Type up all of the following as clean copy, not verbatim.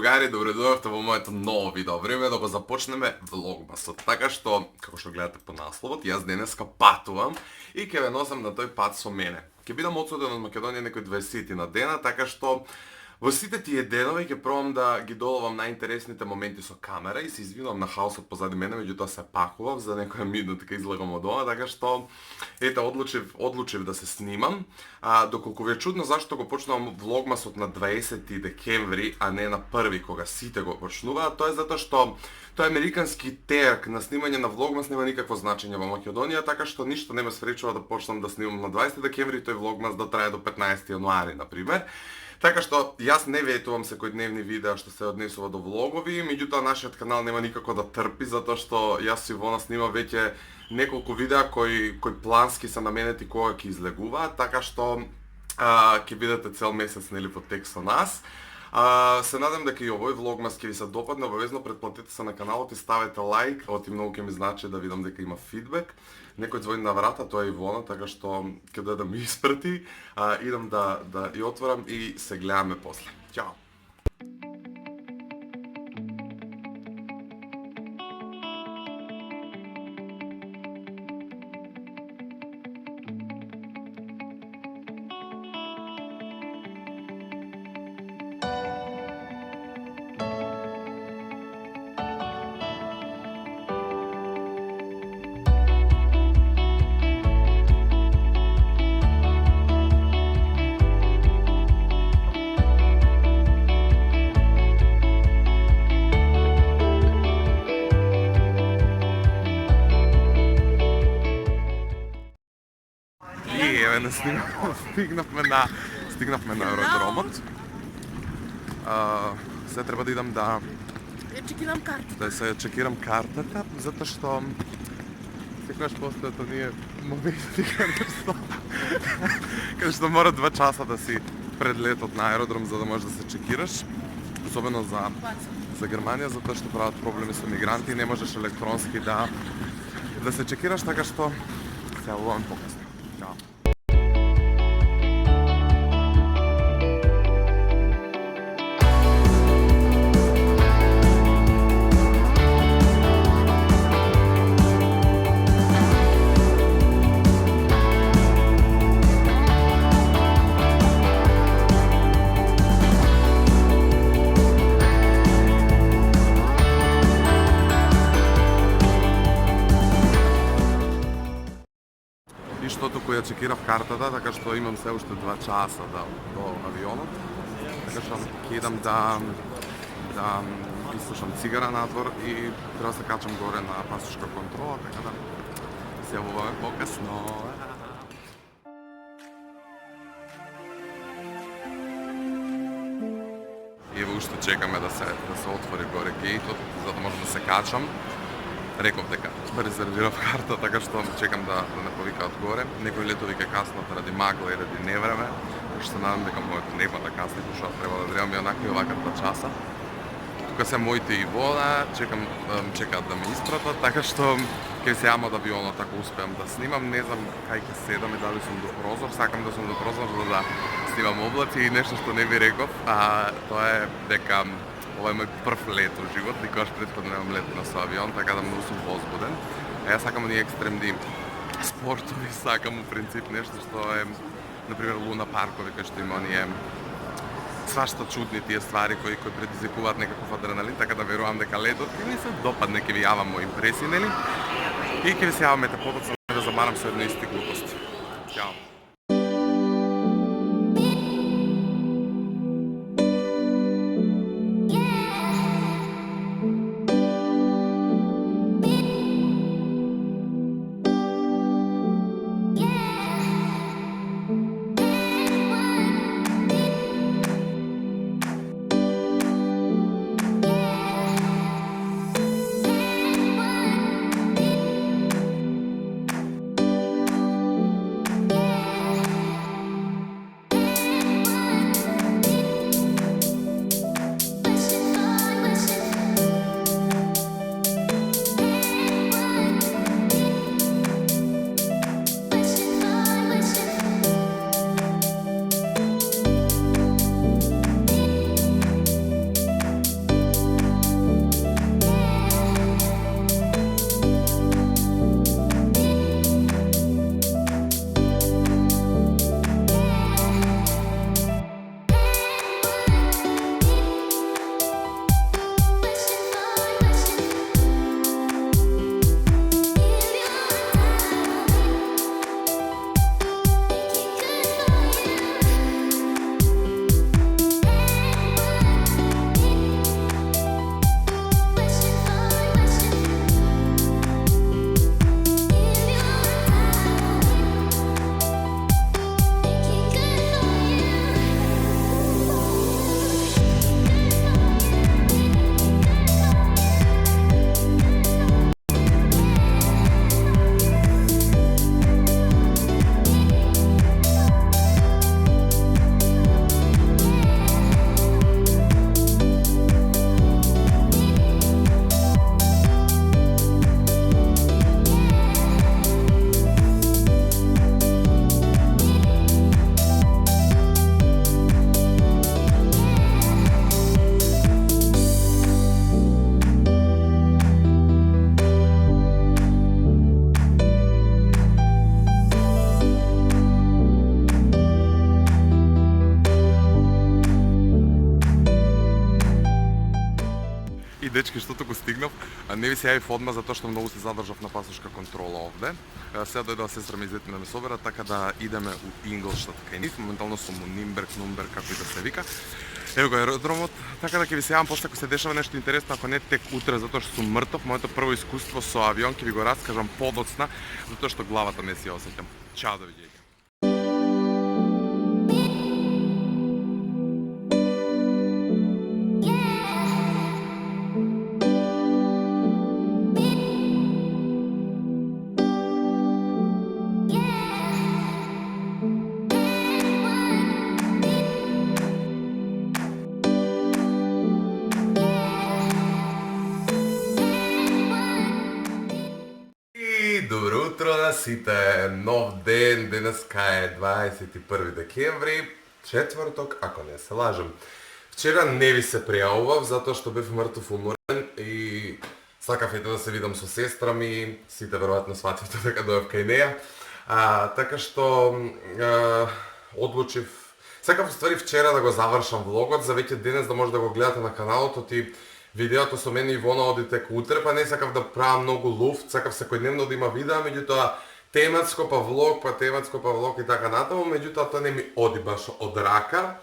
другари, добре дојдовте во моето ново видео. Време е да го започнеме влогмасот. Така што, како што гледате по насловот, јас денеска патувам и ќе ве носам на тој пат со мене. Ќе бидам одсуден од Македонија некои 20 на дена, така што во сите тие денови ќе пробам да ги доловам најинтересните моменти со камера и се извинувам на хаосот позади мене, меѓутоа се пакував за некоја минутка излегам од дома, така што ете одлучив да се снимам. Доколку ви е чудно зашто го почнувам влогмасот на 20 декември, а не на 1 кога сите го почнуваат, тоа е затоа што тој американски терк на снимање на влогмас нема никакво значење во Македонија, така што ништо не ме спречува да почнам да снимам на 20 декември тој влогмас да трае до 15 јануари на пример. Така што јас не ветувам секојдневни видеа што се однесува до влогови, меѓутоа нашиот канал нема никако да трпи затоа што јас и Ивона снимам веќе неколку видеа кои плански се наменети кога ќе излегуваат, така што ќе бидете цел месец нели во текст со нас. Се надам дека и овој влогмас ќе ви се допадне, обавезно претплатете се на каналот и ставете лайк, оти многу ќе ми значи да видам дека има фидбек. Некој звони на врата, тоа е Ивона, така што каде да ми испрати, идам да ја отворам и се гледаме после. Ćao! Стигнавме на аеродромот. Се треба да идам да чекирам картата. Да се чекирам картата, затоа што секогаш постојат оние моменти каде што мора 2 часа да си пред летот на аеродром за да можеш да се чекираш, особено за Германија, затоа што прават проблеми со мигранти и не можеш електронски да се чекираш, така што се јавувам покасно. Ćao. Кој ја чекирав картата, така што имам се уште 2 часа до авионот. Така што ќе идам да исушам цигара надвор и треба да се качам горе на пасошка контрола, така да се јавуваме покасно. И уште чекаме да се отвори горе гејтот, за да можам да се качам. Реков дека резервирав карта, така што чекам да не повикаат горе. Некои летови ќе каснат ради магла и ради невреме, така што се надам дека моето нема да касне, што треба да требам и онака и овака 2 часа. Тука се моите и вода, чекаат да ме испратат, така што ќе се јавам од авионот ако успеам да снимам. Не знам кај ќе седам и дали сум до прозор, сакам да сум до прозор за да снимам облаци и нешто што не ви реков, тоа е дека ова е мој прв лет во живот, никогаш претходно немам летено со авион, така да многу сум возбуден. Јас сакам оние екстремни спортови, сакам у принцип нешто што е, например, луна паркови, кај што има оние свашта чудни тие ствари кои предизвикуваат некаков адреналин, така да верувам дека летот ќе ми се допадне, ќе ви јавам мои импресии, нели? И ќе ви се јавам подоцна да замарам со едно исти глупости. Ćao! дечки, штото го стигнав. Не ви се јавив одма затоа што многу се задржав на пасошка контрола овде. Сега дојдова сестра ми излети да ме собера, така да идеме у Инглштад кај нив. Моментално сум у Нимберг, како и да се вика. Ево го аеродромот, така да ќе ви се јавам после ако се дешава нешто интересно, ако не тек утре затоа што сум мртов. Моето прво искуство со авион ќе ви го раскажам подоцна, затоа што главата не си ја осеќам. Чао, довиѓање. Добро утро на сите! Нов ден, денеска е 21 декември, четврток, ако не се лажам. Вчера не ви се пријавував затоа што бев мртов уморен и сакав ете да се видам со сестра ми, сите веројатно свативте дека дојав кај неја. Така што одлучив, сакав ствари вчера да го завршам влогот, за веќе денес да може да го гледате на каналот и видеото со мене и Ивона оди тек утре, па не сакав да правам многу луфт, сакав секојдневно да има видеа, меѓутоа тематско па влог и така натаму, меѓутоа тоа не ми оди баш од рака.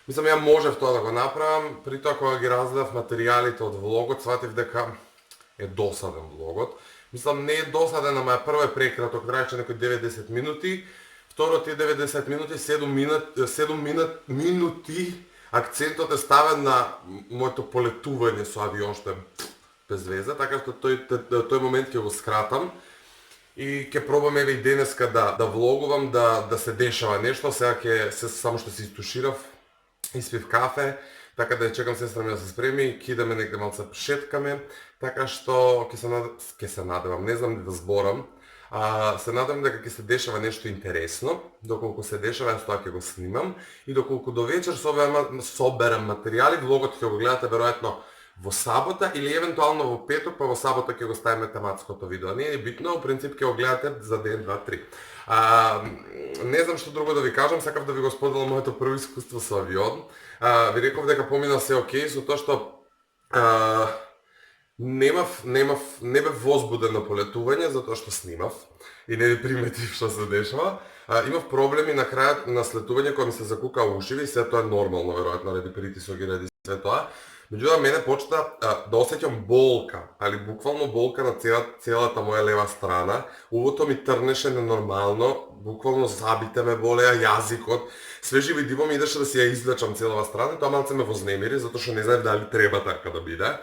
Мислам, ја можев тоа да го направам, при тоа кога ги разгледав материјалите од влогот, сватив дека е досаден влогот. Мислам, не е досаден, ама прво е прекраток, траеше некои 90 минути, второ тие 90 минути, 7 минути, акцентот е ставен на моето полетување со авион, што е без веза, така што тој момент ќе го скратам и ќе пробам еве и денеска да влогувам, да се дешава нешто. Сега само што се истуширав, испив кафе, така да ја чекам сестра ми да се спреми, ќе идеме негде малце шеткаме, така што ќе се надевам, не знам да зборам. Се надам дека ќе се дешава нешто интересно, доколку се дешава јас тоа ќе го снимам и доколку до вечер соберам материјали, влогот ќе го гледате веројатно во сабота или евентуално во петок, па во сабота ќе го ставиме тематското видео. Не е битно, во принцип ќе го гледате за ден, 2, 3. Не знам што друго да ви кажам, сакав да ви го споделам моето прво искуство со авион. Ви реков дека помина се окей, со тоа што не бев возбуден на полетување затоа што снимав и не ви приметив што се дешава. Имав проблеми на крајот на слетување кога ми се закука ушиви и се тоа е нормално веројатно ради притисок и ради све тоа. Меѓутоа мене почна да осеќам болка, али буквално болка на целата моја лева страна. Увото ми трнеше ненормално, буквално забите ме болеа, јазикот, све живи диво ми идеше да си ја извлечам целава страна, тоа малце ме вознемири затоа што не знаев дали треба така да биде.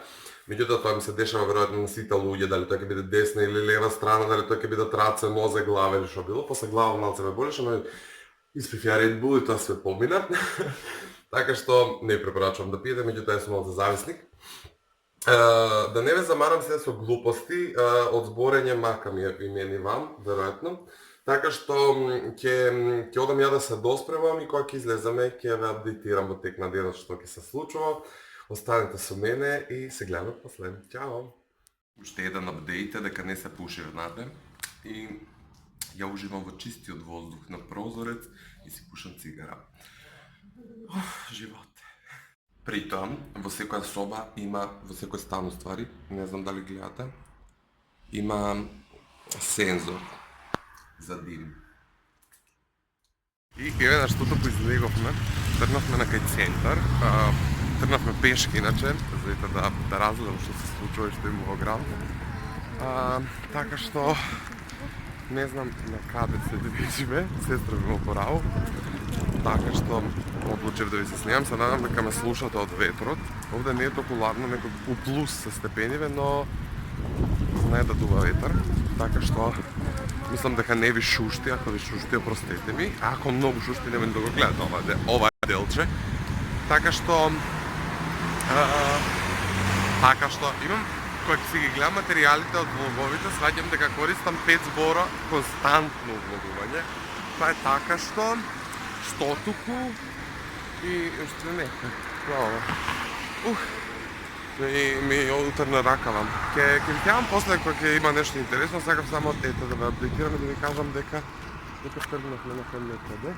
Меѓутоа тоа ми се дешава веројатно на сите луѓе, дали тоа ќе биде десна или лева страна, дали тоа ќе биде раце, нозе, глава или што било. После глава малце ме болеше, но испив ја Red Bull и тоа све помина. Така што не препорачувам да пиете, меѓутоа сум малце зависник. Да не ве замарам се со глупости, од зборење мака ми и мене вам, веројатно. Така што ќе одам ја да се доспремам и кога ќе излеземе ќе ве апдейтирам во тек на денот што ќе се случува. Останете со мене и се гледаме после. Чао! Уште еден апдейт е дека не се пуши внатре и ја уживам во чистиот воздух на прозорец и си пушам цигара. Живот. При тоа, во секоја соба има, во секој стан уствари, не знам дали гледате, има сензор за дим. И еве на штото поизлеговме, тргнавме на кај центар, тргнавме пешки иначе, за да разгледам што се случува и што има во град. Така што не знам на каде се движиме, сестра ми во право. Така што одлучив да ви се снимам, се надам дека ме слушате од ветрот. Овде не е толку ладно, некој у плюс се степениве, но знае да дува ветар. Така што мислам дека не ви шушти, ако ви шушти, опростете ми. Ако многу шушти, немој да го гледате ова делче. Така што имам, кога ќе си ги гледам материјалите од влоговите, сваќам дека користам 5 збора константно влогување. Тоа е така што стотуку и уште нека. Браво. Ми утрна ракавам. Ке ви кажам после кога ќе има нешто интересно, сакам само да ве апдейтирам и да ви кажам дека тргнавме на некаде.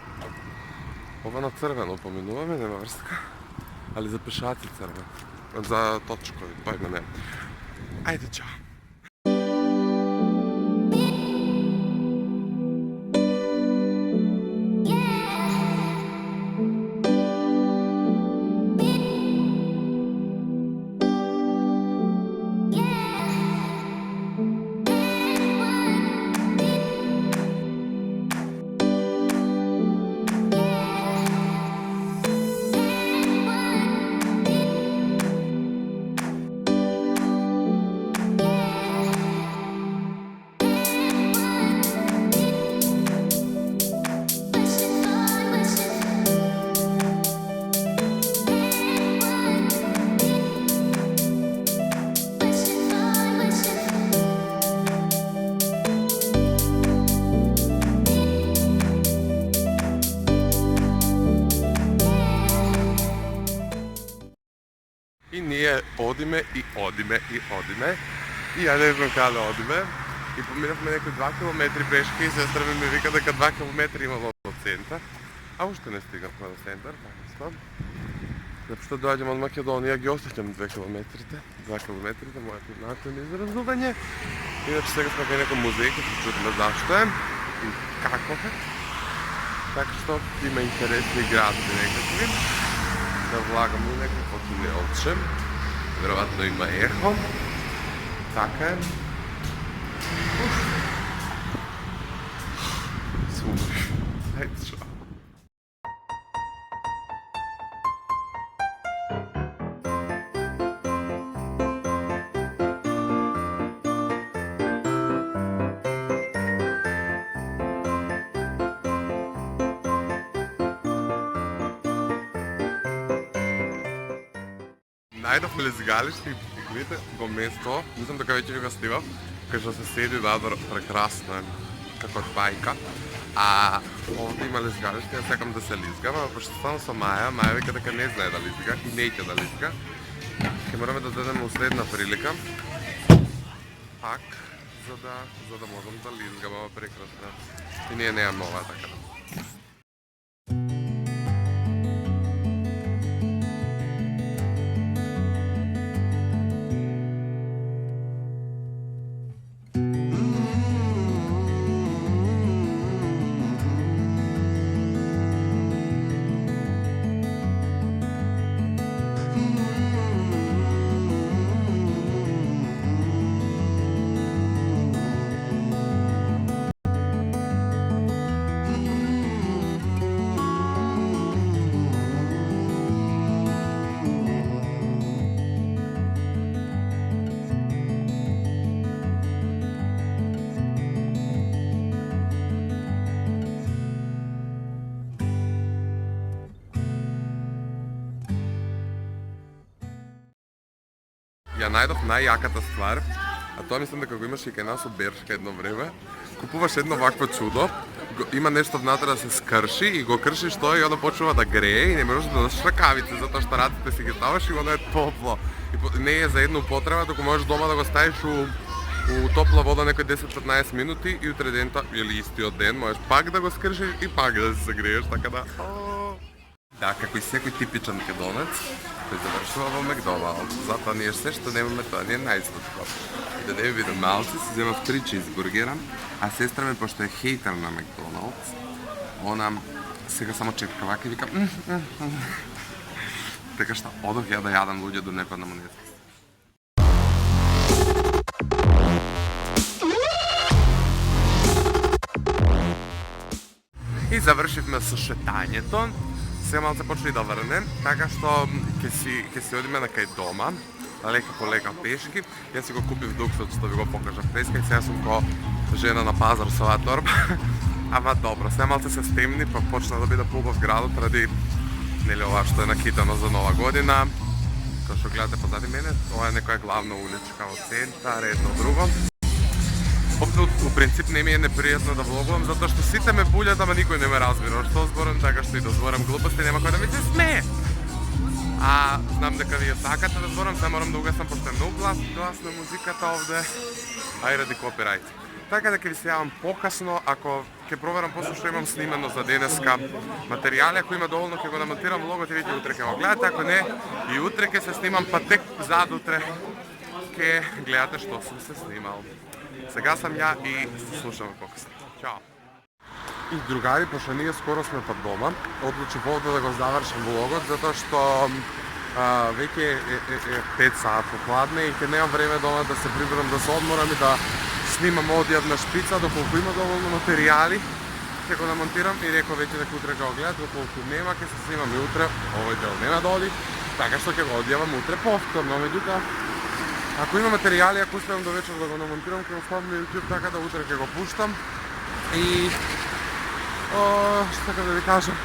Ова на црвено поминуваме, нема врска. Али за пешаци црвено. за точкови, појма не. Ајде, чао. И ние одиме и одиме и одиме. И ја не знам каде одиме. И поминавме некои 2 километри пешки и сестра ми вика дека 2 километри имало до центар. А уште не стигнавме до центар, така. Зато што доаѓам од Македонија, ги осеќам 2 километрите. 2 километрите, мојот начин за разгубање. Иначе сега сме кај некој музеј, ќе се чудиме зашто е и како е. Така што има интересни градови некакви. Да влагам у некакво тунелче. Веројатно има ехо. Така е. Супер. Ајде, чао. Најдов лезгалиште и видите го место, мислам дека веќе ви го снимав, кај што се седи надвор, прекрасно е, како од бајка. А овде има лезгалиште, ја сакам да се лизгам, а пошто станам со Маја вика дека не знае да лизга и неќе да лизга. Ќе мораме да дадеме уследна прилика, пак, за да можам да лизгам, ова прекрасно. И ние немаме ова така да. Ја најдов најјаката ствар, а тоа мислам дека го имаше и кај нас у Бершка едно време. Купуваш едно вакво чудо, има нешто внатре да се скрши и го кршиш тоа и оно почнува да грее и не можеш да носиш ракавици затоа што раците си ги ставаш и оно е топло. И не е за една употреба, туку можеш дома да го ставиш у топла вода некои 10-15 минути и утре дента или истиот ден можеш пак да го скршиш и пак да се загрееш, така да. Да, како и секој типичен македонец, кој завршува во Макдоналдс, затоа ние се што немаме тоа, ние најсладко. И да не ви видам малци, си земав 3 чизбургера, а сестра ми, пошто е хейтер на Макдоналдс, она сега само чепка вака и вика така што одох ја да јадам луѓе до некој на монета. И завршивме со шетањето. Се малце почне да врне, така што ќе си одиме на кај дома, лека по лека пешки. Јас си го купив дуксот што ви го покажав преска и сега сум ко жена на пазар со оваа торба. Ама добро, се малце се стемни, па почна да биде поубав градот ради нели ова што е накитано за нова година. Кој што гледате позади мене, ова е некоја главна уличка во центар, едно друго. У принцип не ми е непријатно да влогувам, затоа што сите ме булјат, ама никој не ме разбира што зборам, така што и да зборам глупости, нема кој да ми се смее. А знам дека вие сакате да зборам, се морам да угасам, пошто е многу гласна музиката овде, а и ради копирајт. Така да ќе ви се јавам покасно, ако ќе проверам после што имам снимано за денеска материјали, ако има доволно ќе го намонтирам влогот и веќе утре ќе го гледате, ако не и утре ќе се снимам, па тек задутре ќе гледате што сум се снимал. Сега сам ја и се слушаме покасно. Чао! И другари, пошто ние скоро сме па дома, одлучив овде да го завршам влогот, затоа што веќе е 5 саат попладне и ќе немам време дома да се приберам, да се одморам и да снимам одјавна шпица, доколку има доволно материјали, ќе го намонтирам и реков веќе дека утре ќе го гледат, доколку нема ќе се снимам и утре, овој дел нема да оди, така што ќе го одјавам утре повторно, меѓутоа ако има материјали, ако успеам до вечер да го намонтирам, ќе го ставам на YouTube, така да утре ќе го пуштам и што така да ви кажам,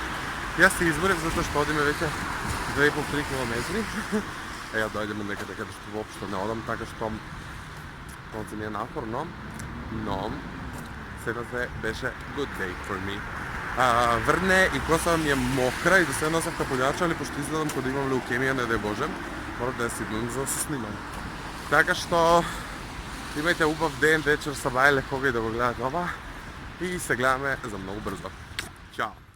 јас се изборив затоа што одиме веќе 2,5-3 километри. Ја дојдеме некаде каде што воопшто не одам, така што малце ми е напорно, но сега се беше good day for me. Врне и коса ми е мокра и до сега носам капулјача, али пошто изгледам кога имам леукемија, не дај Боже, мора да ја сиднам за да се снимам. Така што имајте убав ден, вечер, сабајле, кога и да го гледате ова и се гледаме за многу брзо. Ćao!